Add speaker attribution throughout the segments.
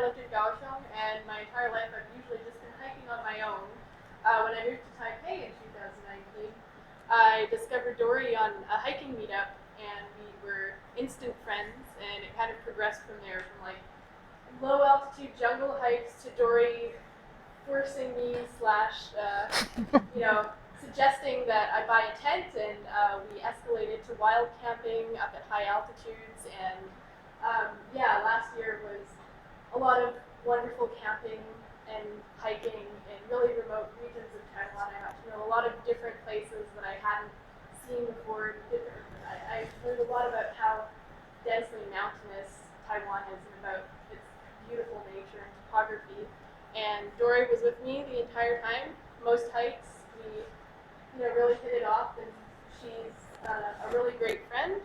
Speaker 1: lived in Kaohsiung, and my entire life I've usually just been hiking on my own. When I moved to Taipei in 2019, I discovered Dory on a hiking meetup, and we were instant friends, and it kind of progressed from there, from like low altitude jungle hikes to Dory forcing me suggesting that I buy a tent, and we escalated to wild camping up at high altitudes, and last year was a lot of wonderful camping and hiking in really remote regions of Taiwan. I got to know a lot of different places that I hadn't seen before. I learned a lot about how densely mountainous Taiwan is and about its beautiful nature and topography. And Dory was with me the entire time. Most hikes, we really hit it off, and she's a really great friend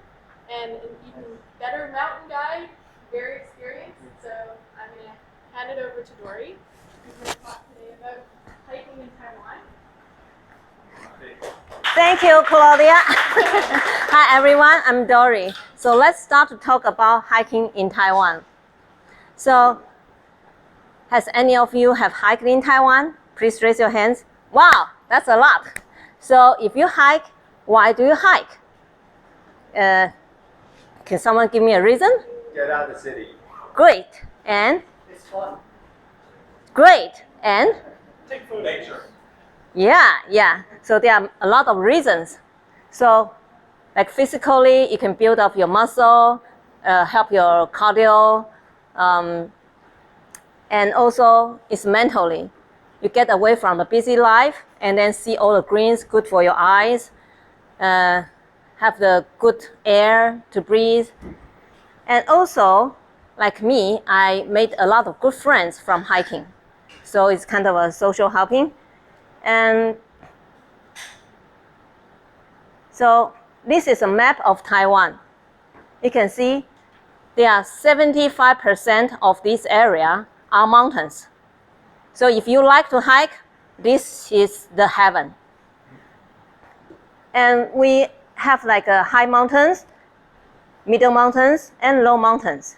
Speaker 1: and an even better mountain guide, very experienced. So I'm going to hand it over to Dory, who's going to talk today about hiking in Taiwan.
Speaker 2: Thank you, Claudia. Hi, everyone. I'm Dory. So let's start to talk about hiking in Taiwan. So, has any of you have hiked in Taiwan? Please raise your hands. Wow, that's a lot. So if you hike, why do you hike? Can someone give me a reason?
Speaker 3: Get out of the city.
Speaker 2: Great. And?
Speaker 3: It's fun.
Speaker 2: Great. And?
Speaker 3: Take photos. Nature.
Speaker 2: Yeah. So there are a lot of reasons. So, like physically, you can build up your muscle, help your cardio, and also it's mentally. You get away from the busy life and then see all the greens, good for your eyes, have the good air to breathe. And also, like me, I made a lot of good friends from hiking. So it's kind of a social helping. And so this is a map of Taiwan. You can see there are 75% of this area are mountains. So if you like to hike, this is the heaven. And we have like high mountains, middle mountains, and low mountains.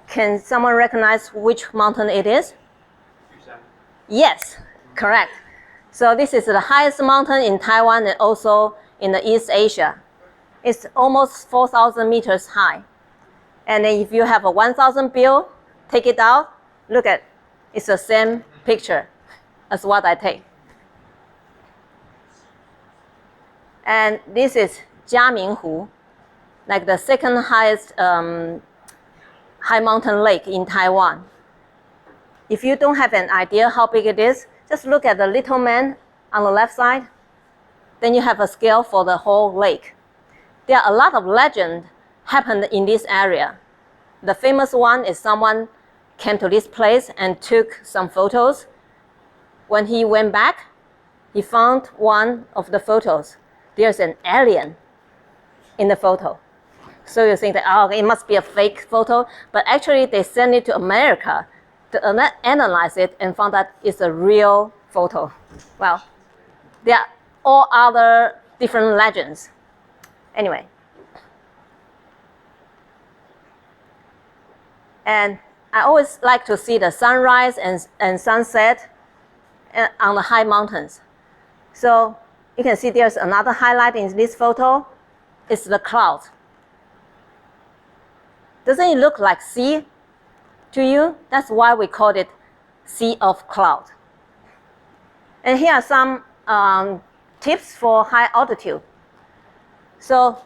Speaker 2: Can someone recognize which mountain it is? Yes, correct. So this is the highest mountain in Taiwan and also in the East Asia. It's almost 4,000 meters high. And then if you have a 1,000 bill, take it out, look at, it's the same picture as what I take. And this is Jiaminghu, like the second highest high mountain lake in Taiwan. If you don't have an idea how big it is, just look at the little man on the left side. Then you have a scale for the whole lake. There are a lot of legends happened in this area. The famous one is someone came to this place and took some photos. When he went back, he found one of the photos. There's an alien in the photo. So you think that, it must be a fake photo, but actually they sent it to America to analyze it and found that it's a real photo. Well, there are all other different legends. Anyway. And I always like to see the sunrise and sunset on the high mountains. So you can see there's another highlight in this photo. It's the clouds. Doesn't it look like sea to you? That's why we call it Sea of Cloud. And here are some tips for high altitude. So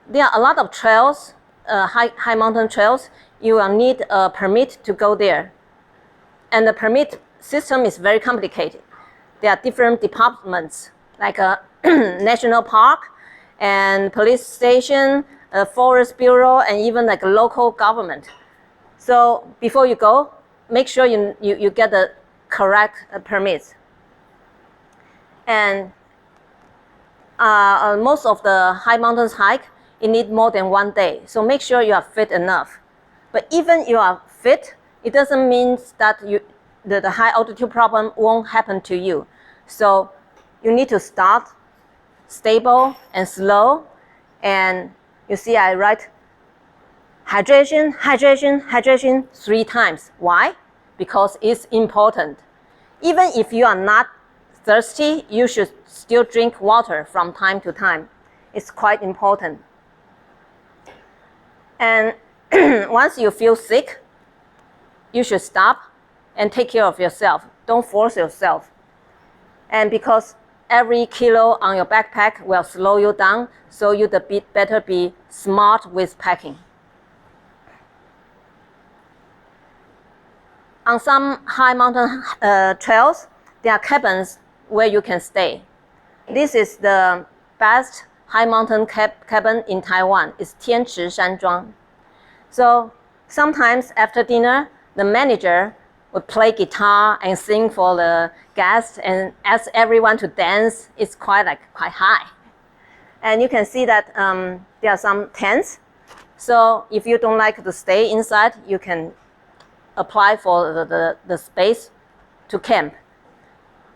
Speaker 2: there are a lot of trails, high mountain trails. You will need a permit to go there. And the permit system is very complicated. There are different departments, like a national park and police station, a forest bureau, and even like a local government. So before you go, make sure you get the correct permits. And most of the high mountains hike, you need more than 1 day. So make sure you are fit enough. But even you are fit, it doesn't mean that the high altitude problem won't happen to you. So you need to start stable and slow. And you see I write Hydration, hydration, hydration 3 times. Why? Because it's important. Even if you are not thirsty, you should still drink water from time to time. It's quite important. And once you feel sick, you should stop and take care of yourself. Don't force yourself. And because every kilo on your backpack will slow you down, so you better be smart with packing. On some high mountain trails, there are cabins where you can stay. This is the best high mountain cabin in Taiwan. It's Tianchi Shanzhuang. So sometimes after dinner, the manager would play guitar and sing for the guests and ask everyone to dance. It's quite high. And you can see that there are some tents. So if you don't like to stay inside, you can apply for the space to camp.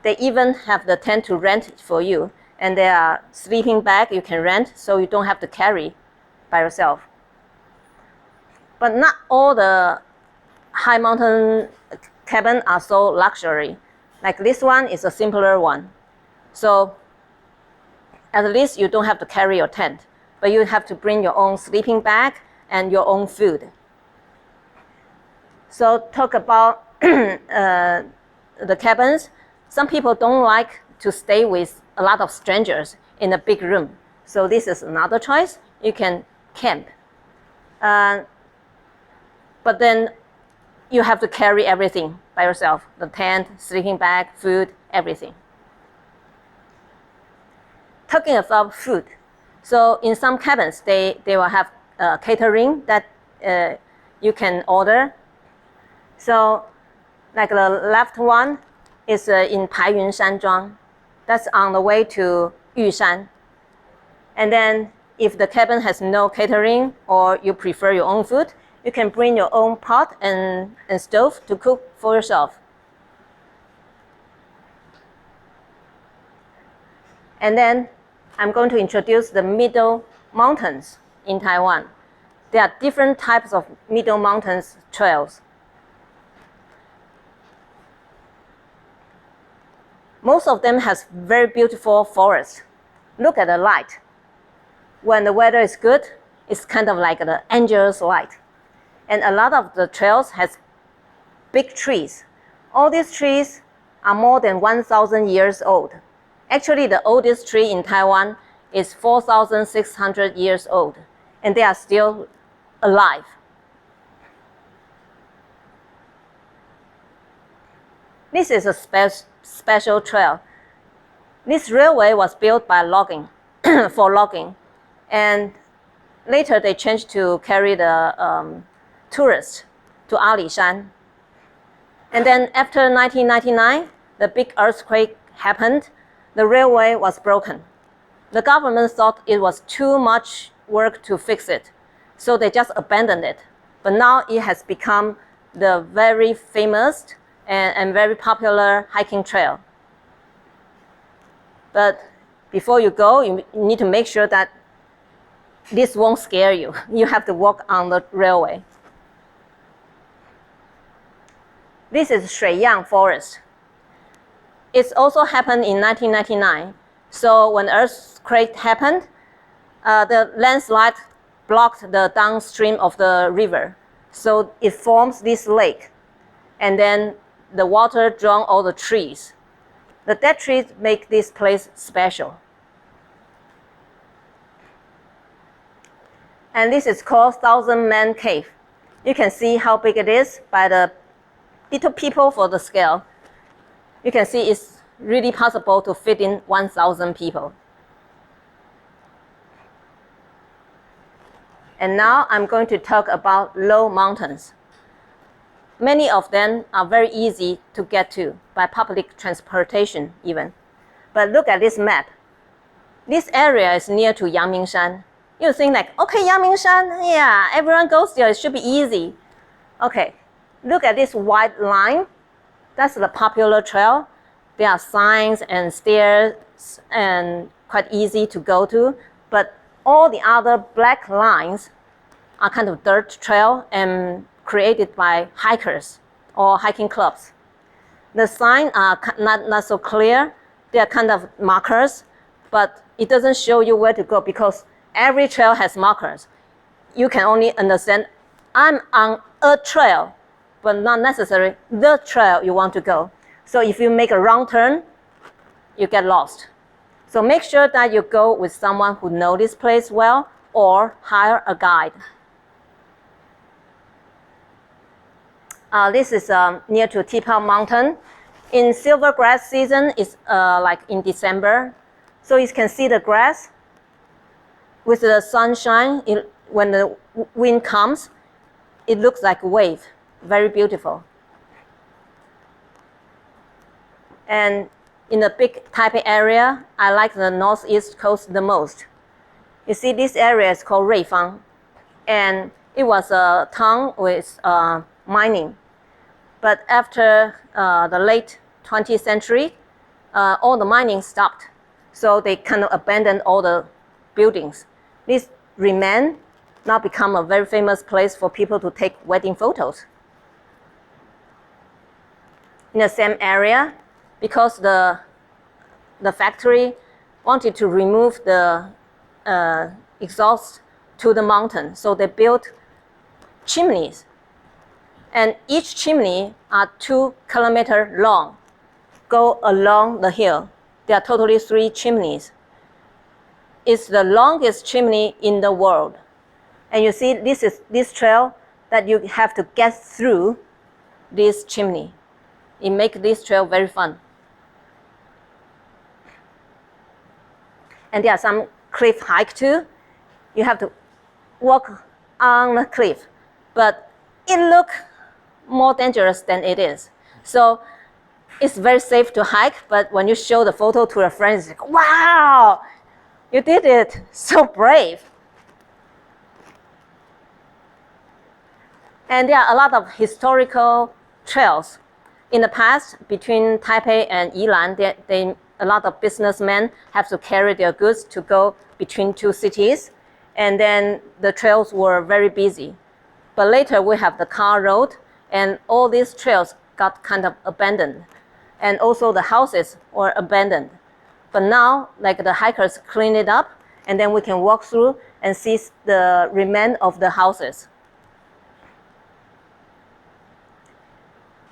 Speaker 2: They even have the tent to rent for you. And there are sleeping bags you can rent, so you don't have to carry by yourself. But not all the high mountain cabins are so luxury. Like this one is a simpler one. So at least you don't have to carry your tent, but you have to bring your own sleeping bag and your own food. So talk about the cabins. Some people don't like to stay with a lot of strangers in a big room. So this is another choice. You can camp. But then you have to carry everything by yourself. The tent, sleeping bag, food, everything. Talking about food. So in some cabins, they will have catering that you can order. So like the left one is in Taiyun Shanzhuang. That's on the way to Yushan. And then if the cabin has no catering or you prefer your own food, you can bring your own pot and stove to cook for yourself. And then I'm going to introduce the middle mountains in Taiwan. There are different types of middle mountains trails. Most of them has very beautiful forests. Look at the light. When the weather is good, it's kind of like the angel's light. And a lot of the trails has big trees. All these trees are more than 1,000 years old. Actually, the oldest tree in Taiwan is 4,600 years old, and they are still alive. This is a special trail. This railway was built by logging, for logging, and later they changed to carry the tourists to Alishan. And then after 1999, the big earthquake happened. The railway was broken. The government thought it was too much work to fix it, so they just abandoned it. But now it has become the very famous and very popular hiking trail. But before you go, you need to make sure that this won't scare you. You have to walk on the railway. This is Shuiyang Forest. It also happened in 1999. So when earthquake happened, the landslide blocked the downstream of the river. So it forms this lake. And then the water drowned all the trees. The dead trees make this place special. And this is called Thousand Man Cave. You can see how big it is by the little people for the scale. You can see it's really possible to fit in 1,000 people. And now I'm going to talk about low mountains. Many of them are very easy to get to by public transportation even. But look at this map. This area is near to Yangmingshan. You think like, okay, Yangmingshan, yeah, everyone goes there, it should be easy. Okay, look at this white line. That's the popular trail. There are signs and stairs and quite easy to go to. But all the other black lines are kind of dirt trail and created by hikers or hiking clubs. The signs are not so clear. They are kind of markers, but it doesn't show you where to go because every trail has markers. You can only understand, I'm on a trail, but not necessarily the trail you want to go. So if you make a wrong turn, you get lost. So make sure that you go with someone who knows this place well or hire a guide. This is near to Teapot Mountain. In silvergrass season, it's like in December. So you can see the grass with the sunshine. When the wind comes, it looks like a wave. Very beautiful. And in the big Taipei area, I like the northeast coast the most. You see, this area is called Ruifang, and it was a town with mining. But after the late 20th century, all the mining stopped. So they kind of abandoned all the buildings. This remained, now become a very famous place for people to take wedding photos. In the same area, because the factory wanted to remove the exhaust to the mountain, so they built chimneys. And each chimney are 2 kilometers long, go along the hill. There are totally 3 chimneys. It's the longest chimney in the world. And you see, this is this trail that you have to get through this chimney. It makes this trail very fun. And there are some cliff hike too. You have to walk on the cliff, but it looks more dangerous than it is. So it's very safe to hike, but when you show the photo to your friends, it's like, wow, you did it, so brave. And there are a lot of historical trails. In the past, between Taipei and Yilan, a lot of businessmen have to carry their goods to go between 2 cities, and then the trails were very busy. But later we have the car road, and all these trails got kind of abandoned. And also the houses were abandoned. But now, like the hikers clean it up, and then we can walk through and see the remain of the houses.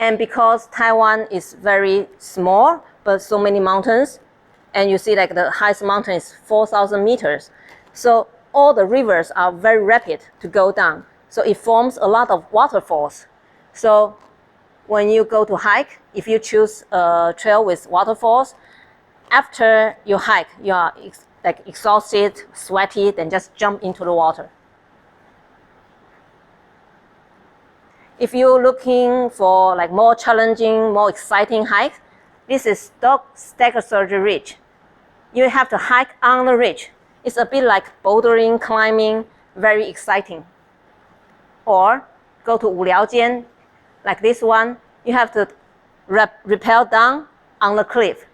Speaker 2: And because Taiwan is very small, but so many mountains, and you see like the highest mountain is 4,000 meters. So all the rivers are very rapid to go down. So it forms a lot of waterfalls. So when you go to hike, if you choose a trail with waterfalls, after you hike, you are like exhausted, sweaty, then just jump into the water. If you're looking for like more challenging, more exciting hike, this is Staggersworth Ridge. You have to hike on the ridge. It's a bit like bouldering, climbing, very exciting. Or go to Wuliaojian, like this one, you have to rappel down on the cliff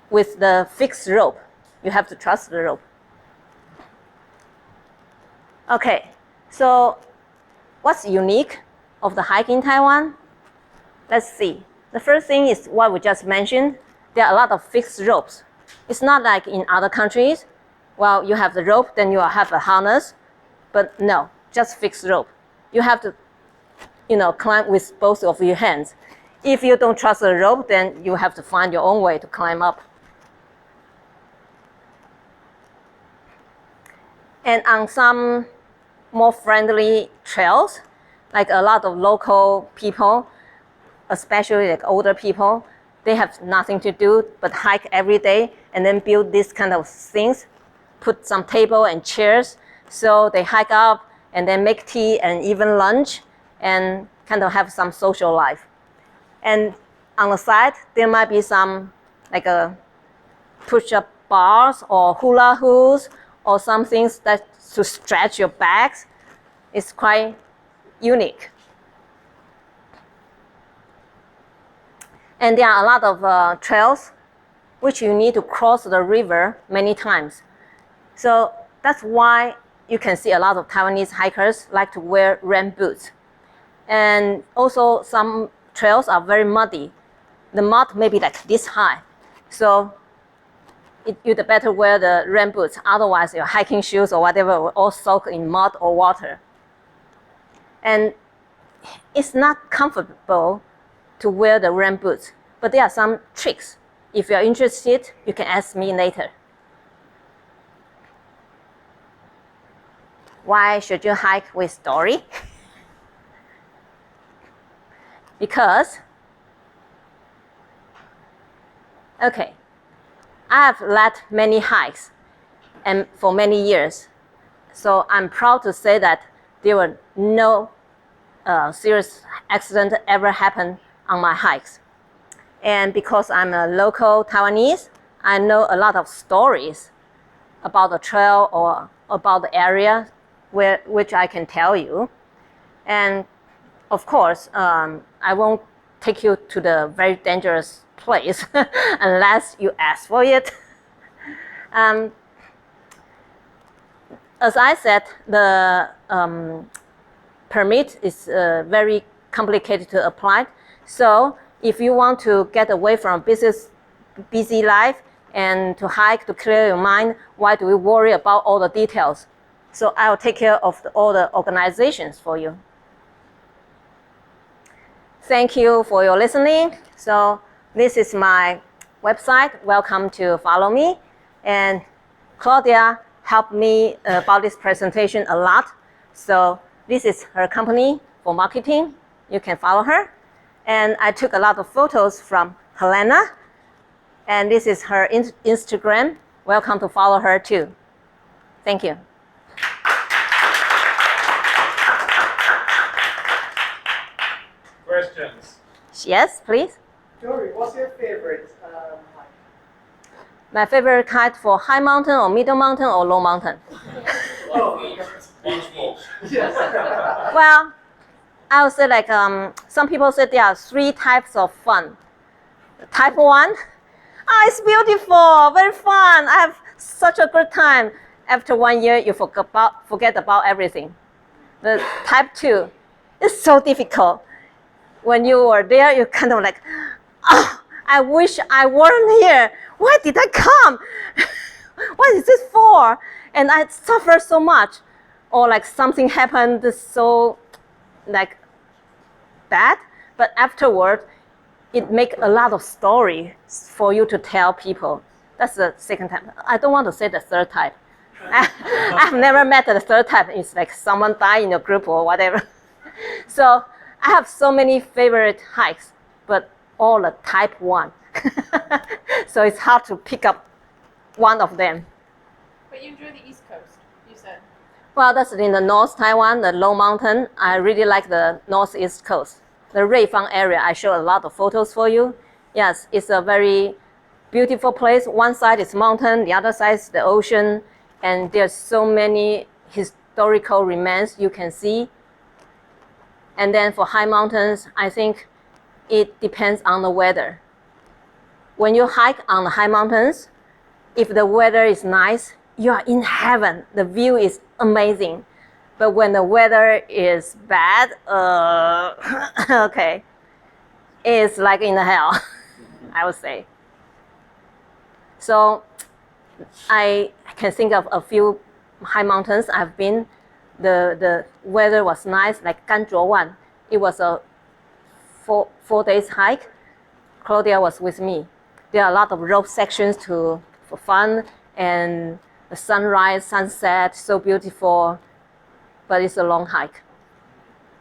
Speaker 2: with the fixed rope. You have to trust the rope. Okay, so what's unique of the hike in Taiwan? Let's see. The first thing is what we just mentioned. There are a lot of fixed ropes. It's not like in other countries. Well, you have the rope, then you have a harness. But no, just fixed rope. You have to, climb with both of your hands. If you don't trust the rope, then you have to find your own way to climb up. And on some more friendly trails, like a lot of local people, especially like older people, they have nothing to do but hike every day and then build these kind of things, put some table and chairs. So they hike up and then make tea and even lunch and kind of have some social life. And on the side, there might be some like a push-up bars or hula hoops or some things that to stretch your backs. It's quite unique. And there are a lot of trails which you need to cross the river many times. So that's why you can see a lot of Taiwanese hikers like to wear rain boots. And also some trails are very muddy. The mud may be like this high. So you'd better wear the rain boots. Otherwise, your hiking shoes or whatever will all soak in mud or water. And it's not comfortable to wear the rain boots, but there are some tricks. If you're interested, you can ask me later. Why should you hike with Dory? Because, okay, I have led many hikes and for many years. So I'm proud to say that there were no serious accident ever happened on my hikes. And because I'm a local Taiwanese, I know a lot of stories about the trail or about the area which I can tell you. And of course, I won't take you to the very dangerous place unless you ask for it. As I said, the permit is very complicated to apply. So if you want to get away from busy life and to hike to clear your mind, why do we worry about all the details? So I'll take care of all the organizations for you. Thank you for your listening. So this is my website. Welcome to follow me. And Claudia helped me about this presentation a lot. So this is her company for marketing. You can follow her. And I took a lot of photos from Helena. And this is her Instagram. Welcome to follow her too. Thank you.
Speaker 3: Questions?
Speaker 2: Yes, please.
Speaker 4: Dory, what's your favorite hike?
Speaker 2: My favorite kite for high mountain or middle mountain or low mountain?
Speaker 4: Yes.
Speaker 2: Well, I would say like some people say there are 3 types of fun. Type 1, it's beautiful, very fun. I have such a good time. After 1 year, you forget about everything. The type 2, it's so difficult. When you were there, you're kind of like, oh, I wish I weren't here. Why did I come? What is this for? And I suffer so much. Or like something happened so like bad, but afterward, it makes a lot of story for you to tell people. That's the second type. I don't want to say the third type. I've never met the third type. It's like someone died in your group or whatever. So I have so many favorite hikes, but all the type 1. So it's hard to pick up one of them.
Speaker 1: But you enjoy the East Coast, you said.
Speaker 2: Well, that's in the North Taiwan, the low mountain. I really like the northeast coast. The Ruifang area, I show a lot of photos for you. Yes, it's a very beautiful place. One side is mountain, the other side is the ocean, and there's so many historical remains you can see. And then for high mountains, I think it depends on the weather. When you hike on the high mountains, if the weather is nice, you are in heaven. The view is amazing. But when the weather is bad, okay, it's like in the hell, I would say. So I can think of a few high mountains I've been. The weather was nice, like Ganzhuowan. It was a 4 days hike. Claudia was with me. There are a lot of rope sections for fun, and the sunrise, sunset, so beautiful. But it's a long hike.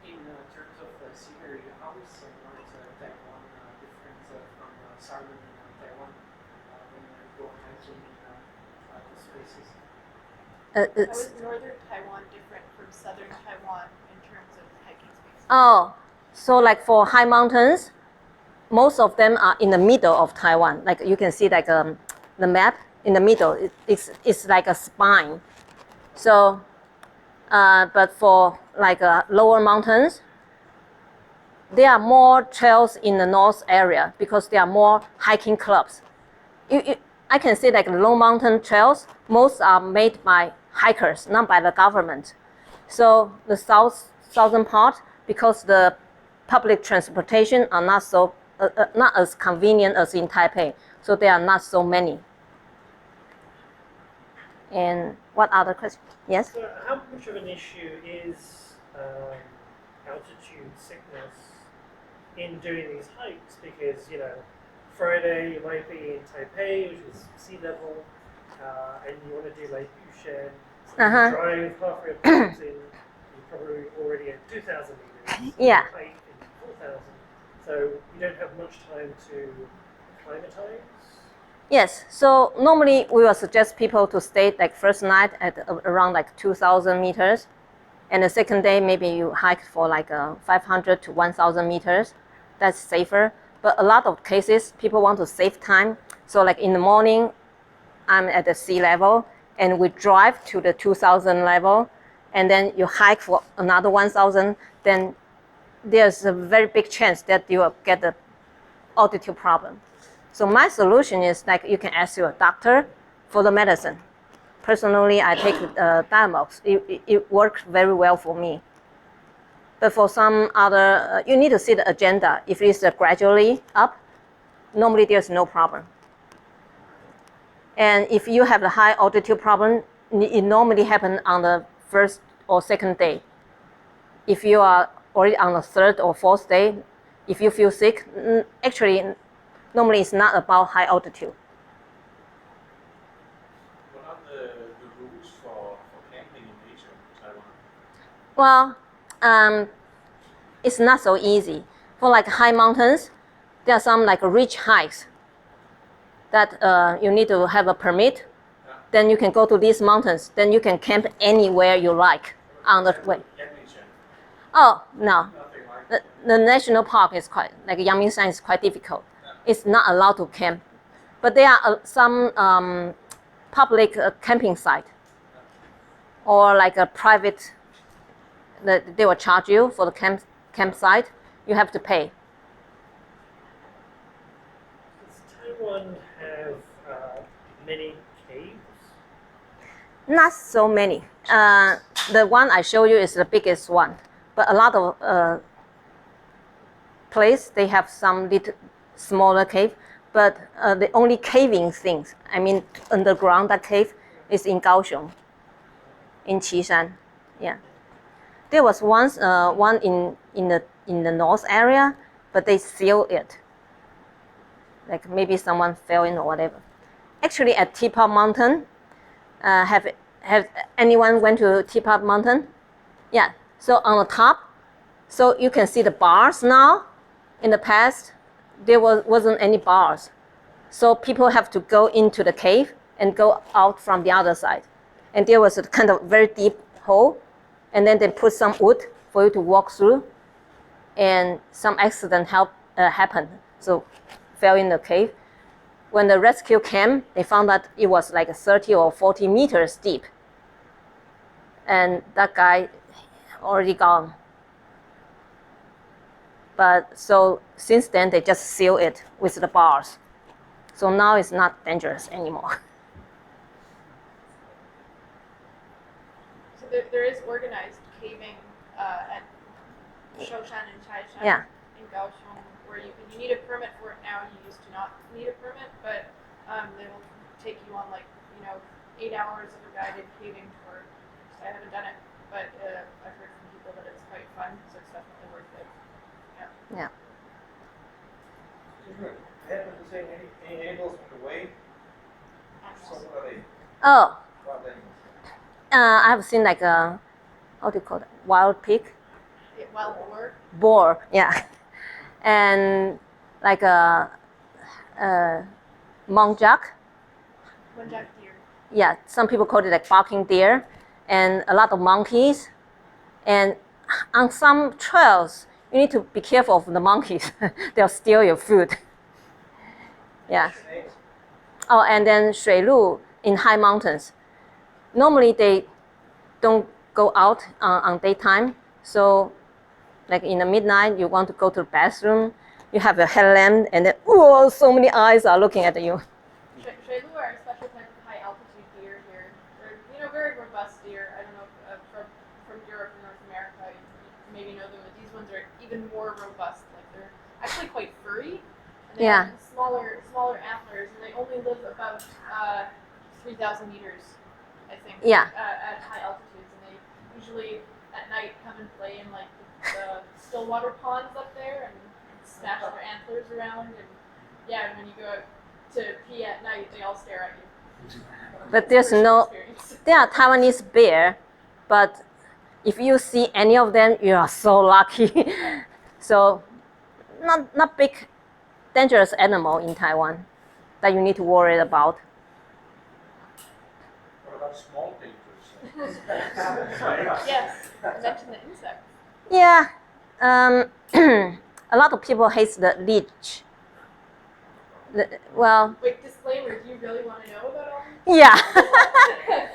Speaker 4: In terms of scenery, how is similar to Taiwan different from southern Taiwan when you go hiking in those spaces?
Speaker 1: How is northern Taiwan different from southern Taiwan in terms of hiking spaces?
Speaker 2: Oh, so like for high mountains, most of them are in the middle of Taiwan. Like you can see like the map in the middle, it's like a spine. So, but for like lower mountains, there are more trails in the north area because there are more hiking clubs. I can say like low mountain trails, most are made by hikers, not by the government. So the southern part, because the public transportation are not as convenient as in Taipei, so there are not so many. And what other question? Yes?
Speaker 5: So how much of an issue is altitude sickness in doing these hikes? Because, Friday you might be in Taipei, which is sea level, and you want to do like Yushan, so you drive halfway across in, you're probably already at 2,000 meters.
Speaker 2: Yeah.
Speaker 5: Hike in 4,000. So you don't have much time to acclimatize.
Speaker 2: Yes, so normally we will suggest people to stay like first night at around like 2,000 meters, and the second day maybe you hike for like 500 to 1,000 meters. That's safer. But a lot of cases, people want to save time. So like in the morning, I'm at the sea level, and we drive to the 2,000 level, and then you hike for another 1,000. Then there's a very big chance that you will get the altitude problem. So my solution is like you can ask your doctor for the medicine. Personally, I take Diamox. It works very well for me. But for some other, you need to see the agenda. If it's gradually up, normally there's no problem. And if you have a high altitude problem, it normally happens on the first or second day. If you are already on the third or fourth day, if you feel sick, actually, normally it's not about high altitude.
Speaker 3: What are the rules for camping in nature in Taiwan?
Speaker 2: Well, it's not so easy. For like high mountains, there are some like ridge hikes that you need to have a permit.
Speaker 3: Yeah.
Speaker 2: Then you can go to these mountains. Then you can camp anywhere you like on the way. Oh, no. The national park is quite, like Yangmingshan is quite difficult. It's not allowed to camp. But there are some public camping site or like a private, they will charge you for the campsite. You have to pay.
Speaker 5: Does Taiwan have many caves?
Speaker 2: Not so many. The one I show you is the biggest one. But a lot of place, they have some little smaller cave. But the only caving things, I mean underground that cave, is in Kaohsiung, in Qishan. Yeah. There was once one in the north area, but they sealed it. Like maybe someone fell in or whatever. Actually, at Teapot Mountain, have anyone went to Teapot Mountain? Yeah. So on the top, so you can see the bars now. In the past, there wasn't any bars. So people have to go into the cave and go out from the other side. And there was a kind of very deep hole. And then they put some wood for you to walk through. And some accident happened. So fell in the cave. When the rescue came, they found that it was like 30 or 40 meters deep. And that guy already gone. But so since then, they just seal it with the bars. So now it's not dangerous anymore.
Speaker 1: So there is organized caving at Shoshan and Taishan
Speaker 2: Yeah.
Speaker 1: in Kaohsiung, where you need a permit for it now. You used to not need a permit, but they will take you on 8 hours of a guided caving tour. I haven't done it, but I've heard from people that it's quite fun, so it's definitely worth it.
Speaker 2: Yeah.
Speaker 3: Did you happen to see any animals on the way? So what are they?
Speaker 2: Oh,
Speaker 3: Wild animals.
Speaker 2: I have seen like a, how do you call it? Wild pig?
Speaker 1: Yeah, wild boar.
Speaker 2: Boar, yeah. And like a muntjac.
Speaker 1: Muntjac deer.
Speaker 2: Yeah, some people call it like barking deer, and a lot of monkeys. And on some trails, you need to be careful of the monkeys. They'll steal your food. Yeah.
Speaker 3: Snakes?
Speaker 2: Oh, and then 水鹿 in high mountains. Normally they don't go out on daytime. So like in the midnight, you want to go to the bathroom, you have a headlamp, and then, oh, so many eyes are looking at you.
Speaker 1: Shuilu are a special type of high altitude deer here. They're very robust even more robust. Like they're actually quite furry. And they
Speaker 2: Yeah.
Speaker 1: have smaller antlers, and they only live about 3,000 meters, I think.
Speaker 2: Yeah.
Speaker 1: At high altitudes, and they usually at night come and play in like the still water ponds up there and smash their antlers around. And yeah, and when you go out to pee at night, they all stare at you.
Speaker 2: But there's no,
Speaker 1: Experience.
Speaker 2: there are Taiwanese bear, but if you see any of them, you are so lucky. So, not big, dangerous animal in Taiwan that you need to worry about.
Speaker 3: What about small dangerous?
Speaker 1: Yes, I mentioned the insects.
Speaker 2: Yeah, a lot of people hate the leech. Well,
Speaker 1: Wait, disclaimer, do you really want to know about all
Speaker 2: yeah.
Speaker 1: these?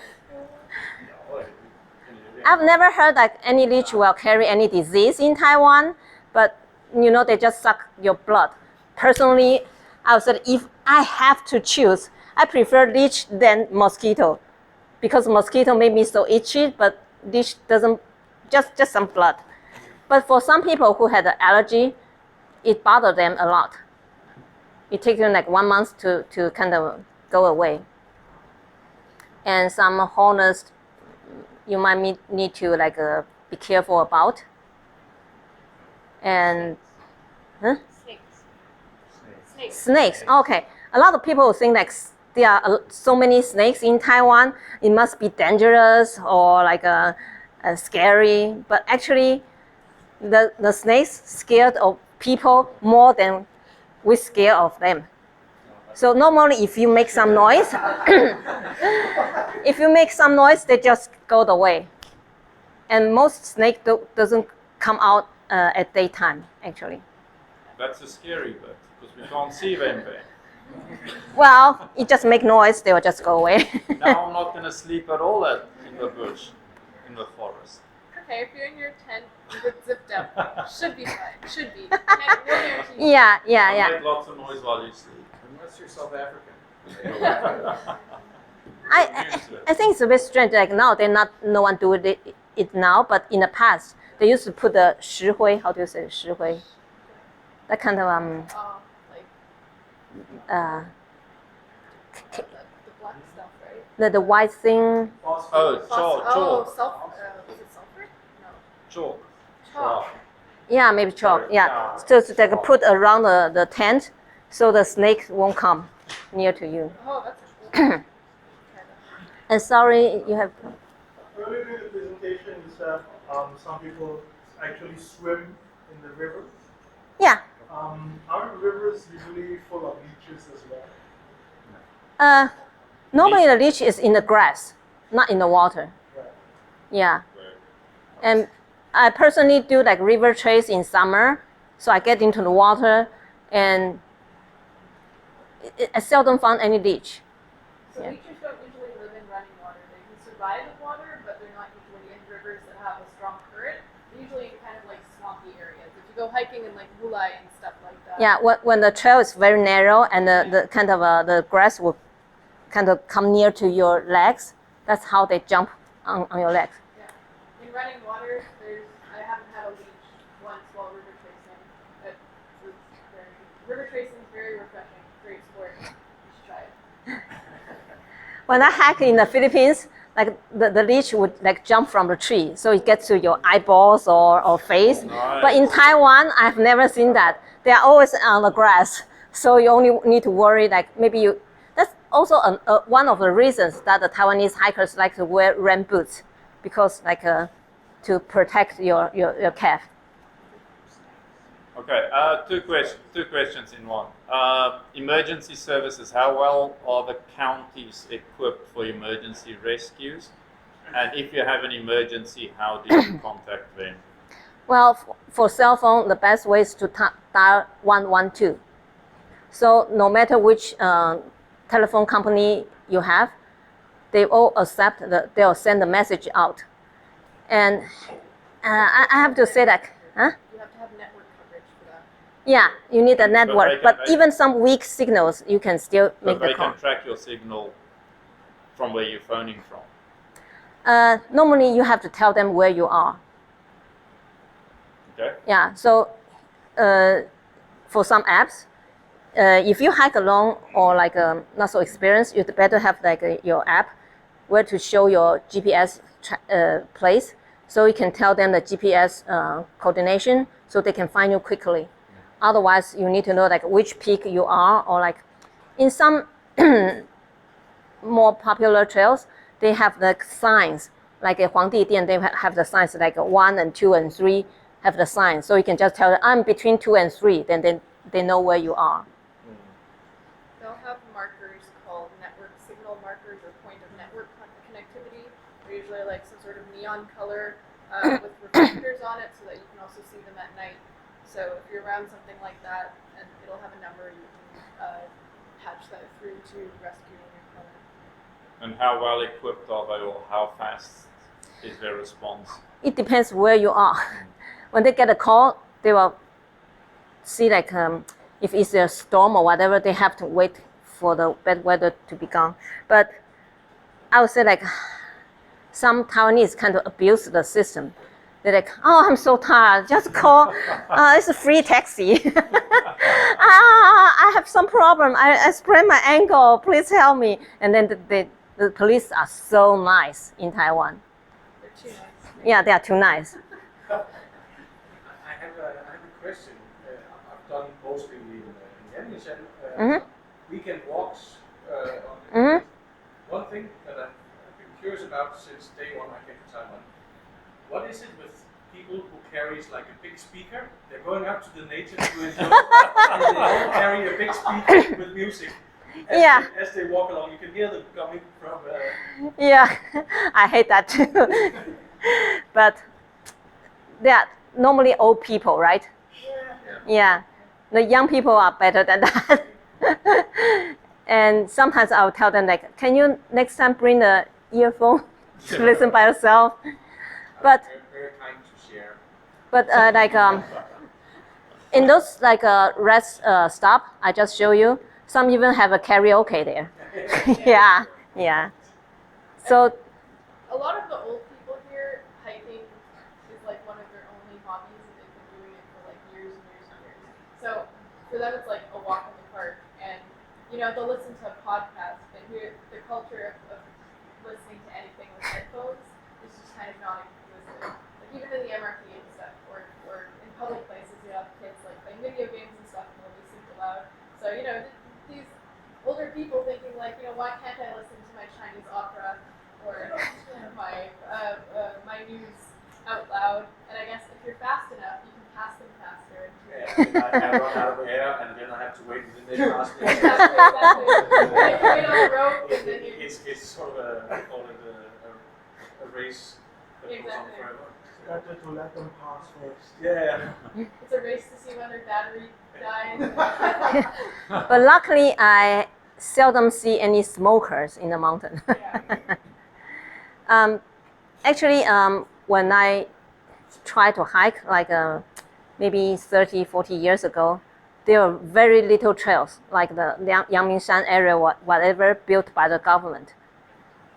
Speaker 2: I've never heard that any leech will carry any disease in Taiwan, but they just suck your blood. Personally, I would say if I have to choose, I prefer leech than mosquito, because mosquito made me so itchy, but leech doesn't, just some blood. But for some people who had an allergy, it bothered them a lot. It takes them like 1 month to kind of go away. And some hornets you might need to be careful about. And snakes. Okay, a lot of people think there are so many snakes in Taiwan. It must be dangerous or scary. But actually, the snakes scared of people more than we scared of them. So normally, if you make some noise, they just go away. And most snake doesn't come out at daytime, actually.
Speaker 6: That's a scary bit, because we can't see them there.
Speaker 2: Well, it just make noise, they will just go away.
Speaker 6: Now I'm not going to sleep at all in the bush, in the forest.
Speaker 1: Okay, if you're in your tent, you get zipped up. Should be fine. Should be. Can't guarantee you.
Speaker 2: Yeah.
Speaker 6: Don't make lots of noise while you sleep.
Speaker 3: Unless you're South African.
Speaker 2: I think it's a bit strange. Like now, no one do it now, but in the past, they used to put the 石灰. How do you say 石灰? That kind of
Speaker 1: Like
Speaker 2: uh,
Speaker 1: the black stuff, right?
Speaker 2: the white thing.
Speaker 6: Oh, chalk.
Speaker 1: Oh, is it sulfur? No.
Speaker 6: Chalk.
Speaker 1: Chalk.
Speaker 2: Yeah, maybe chalk. Yeah, so it's like put around the tent, so the snake won't come near to you.
Speaker 1: Oh, that's cool.
Speaker 2: And sorry, you have.
Speaker 5: Earlier in the presentation, you said some people actually swim in the rivers.
Speaker 2: Yeah.
Speaker 5: Aren't rivers usually full of leeches as well?
Speaker 2: Normally the leech is in the grass, not in the water.
Speaker 5: Right.
Speaker 2: Yeah. And I personally do river trails in summer, so I get into the water, and I seldom found any leech.
Speaker 1: So
Speaker 2: Yeah.
Speaker 1: leeches don't usually live in running water. They can survive in water, but they're not usually in rivers that have a strong current. They're usually in kind of swampy areas. If you go hiking in Wulai and stuff like that.
Speaker 2: Yeah, when the trail is very narrow and the kind of the grass will kind of come near to your legs, that's how they jump on your legs.
Speaker 1: Yeah. In running water, I haven't had a leech once while river tracing. River tracing is very refreshing. Great sport. You should try it.
Speaker 2: When I hike in the Philippines, the leech would jump from the tree, so it gets to your eyeballs or face.
Speaker 6: Nice.
Speaker 2: But in Taiwan, I've never seen that. They are always on the grass, so you only need to worry maybe you. That's also one of the reasons that the Taiwanese hikers like to wear rain boots, because to protect your calf.
Speaker 6: Okay, two questions in one. Emergency services, how well are the counties equipped for emergency rescues? And if you have an emergency, how do you contact them?
Speaker 2: Well, for cell phone, the best way is to dial 112. So no matter which telephone company you have, they all accept they'll send the message out. And I have to say that, huh?
Speaker 1: You have to have network coverage for that.
Speaker 2: Yeah, you need a network, but
Speaker 6: they-
Speaker 2: even some weak signals, you can still make
Speaker 6: But
Speaker 2: the
Speaker 6: they
Speaker 2: call.
Speaker 6: can track your signal from where you're phoning from.
Speaker 2: Normally, you have to tell them where you are.
Speaker 6: Okay?
Speaker 2: Yeah. So for some apps, if you hike alone or like not so experienced, you'd better have like your app where to show your GPS place, so you can tell them the GPS coordination, so they can find you quickly. Otherwise, you need to know like which peak you are, or like in some more popular trails, they have the signs. Like a Huangdidian, they have the signs like 1 and 2 and 3 have the signs, so you can just tell them I'm between 2 and 3. Then they know where you are.
Speaker 1: They'll have markers called network signal markers or point of network connectivity. They're usually like some sort of neon color with reflectors on it so that you can also see them at night. So if you're around something like that, and it'll have a number, you can patch that through to rescuing your car.
Speaker 6: And how well equipped are they, or how fast is their response?
Speaker 2: It depends where you are. When they get a call, they will see like if it's a storm or whatever, they have to wait for the bad weather to be gone. But I would say like some Taiwanese kind of abuse the system. They're like, oh, I'm so tired, just call, it's a free taxi. I have some problem, I sprained my ankle, please help me. And then the police are so nice in Taiwan.
Speaker 1: They're too nice.
Speaker 2: Yeah, they are too nice.
Speaker 3: I have a question. I've done mostly in Yangmingshan, weekend walks on the One thing that I've been curious about since day one I came to Taiwan, what is it with people who carries like a big speaker? They're going out to the nature to enjoy, and they all carry a big speaker with music. As they walk along, you can hear them coming from.
Speaker 2: Yeah, I hate that too. But they are normally old people, right? Yeah. The young people are better than that. And sometimes I'll tell them like, can you next time bring the earphone to listen by yourself? But
Speaker 3: very kind to share.
Speaker 2: But like in those like rest stop I just show you, some even have a karaoke there. Yeah. So
Speaker 1: a lot of the old people here, hiking is like one of their only hobbies, and they've been doing it for like years and years and years. So for them, it's like a walk in the park, and they'll listen to a podcast, and here the culture of listening to anything with headphones is just kind of non-existent. Like even in the MRT and stuff, or in public places, you have kids like playing video games and stuff, and they'll be super loud. So these older people thinking like, why can't I listen to my Chinese opera or my news out loud? And I guess if you're fast enough, you can pass them faster.
Speaker 3: I run out of air, and then I have to wait until they pass me.
Speaker 1: Exactly. Like, you wait on the rope, and then you...
Speaker 3: It's sort of a race that goes on forever.
Speaker 4: Better to let them pass first.
Speaker 3: Yeah.
Speaker 1: It's a race to see whether battery dies.
Speaker 2: but luckily I seldom see any smokers in the mountain. Actually, when I tried to hike like maybe 30, 40 years ago, there were very little trails like the Yangmingshan area, whatever, built by the government.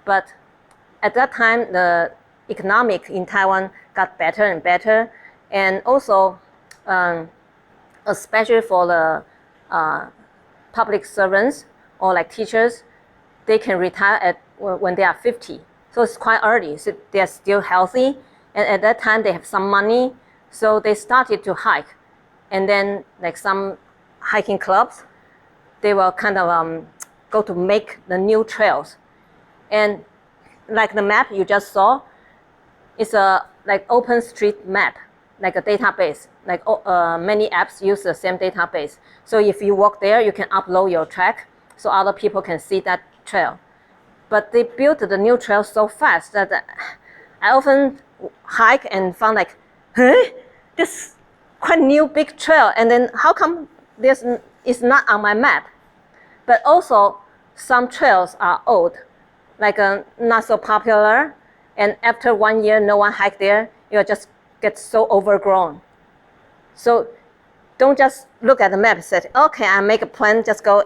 Speaker 2: But at that time, the economic in Taiwan got better and better, and also especially for the public servants or like teachers, they can retire when they are 50. So it's quite early, so they're still healthy, and at that time they have some money, so they started to hike. And then like some hiking clubs, they will kind of go to make the new trails. And like the map you just saw, it's a like open street map, like a database. Like many apps use the same database. So if you walk there, you can upload your track so other people can see that trail. But they built the new trail so fast that I often hike and found like, this quite new big trail, and then how come this is not on my map? But also some trails are old, like not so popular, and after 1 year no one hike there, you'll just get so overgrown. So don't just look at the map and say, okay, I make a plan, just go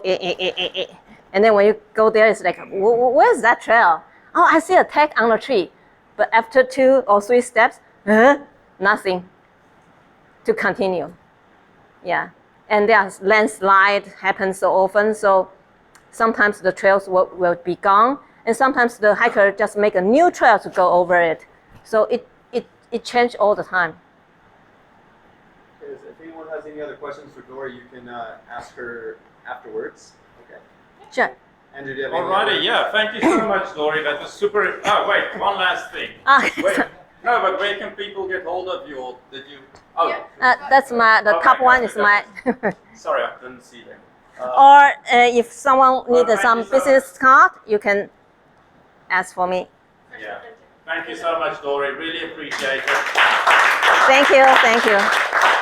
Speaker 2: and then when you go there, it's like, where's that trail? Oh, I see a tag on the tree. But after 2 or 3 steps, nothing. to continue. Yeah, and there's landslide happens so often, so sometimes the trails will be gone, and sometimes the hiker just make a new trail to go over it. So it changes all the time.
Speaker 7: If anyone has any other questions for Dory, you can ask her afterwards. Okay.
Speaker 2: Sure.
Speaker 7: Andrew, do you have any
Speaker 6: Alrighty,
Speaker 7: other-
Speaker 6: yeah. Thank you so much, Dory. That was super. Oh wait, one last thing. Wait, no, but where can people get hold of you? Or did you? Oh,
Speaker 1: Yeah.
Speaker 2: That's the
Speaker 6: Okay,
Speaker 2: top one
Speaker 6: got
Speaker 2: is
Speaker 6: it,
Speaker 2: my.
Speaker 6: sorry, I couldn't see them.
Speaker 2: Or if someone needs
Speaker 6: thank
Speaker 2: some
Speaker 6: you so
Speaker 2: business card, you can ask for me.
Speaker 6: Yeah. Thank you so much, Dory. Really appreciate it.
Speaker 2: Thank you.